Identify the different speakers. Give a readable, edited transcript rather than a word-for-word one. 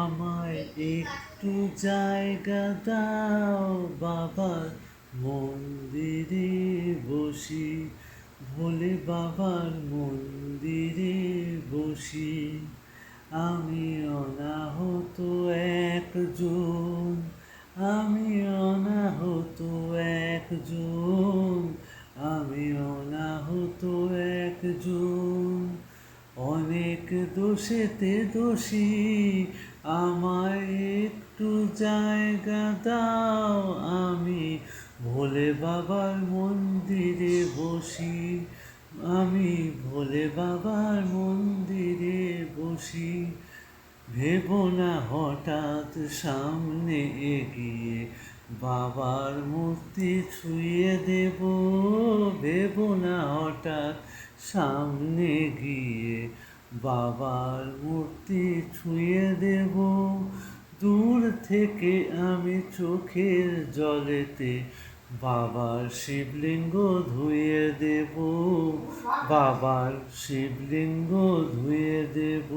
Speaker 1: আমায় একটু জায়গা দাও বাবা, মন্দিরে বসি, ভোলে বাবার মন্দিরে বসি। আমি অনাহত একজন, আমি অনাহত একজন, আমি অনাহত একজন। অনেক দোষেতে দোষী, আমায় একটু জায়গা দাও, আমি ভোলে বাবার মন্দিরে বসি, আমি ভোলে বাবার মন্দিরে বসি। ভেবো না হঠাৎ সামনে এগিয়ে বাবার মূর্তি ছুঁয়ে দেব, ভেবো না হঠাৎ সামনে গিয়ে বাবার মূর্তি ছুঁয়ে দেব। দূর থেকে আমি চোখের জলেতে বাবার শিবলিঙ্গ ধুয়ে দেব, বাবার শিবলিঙ্গ ধুয়ে দেব।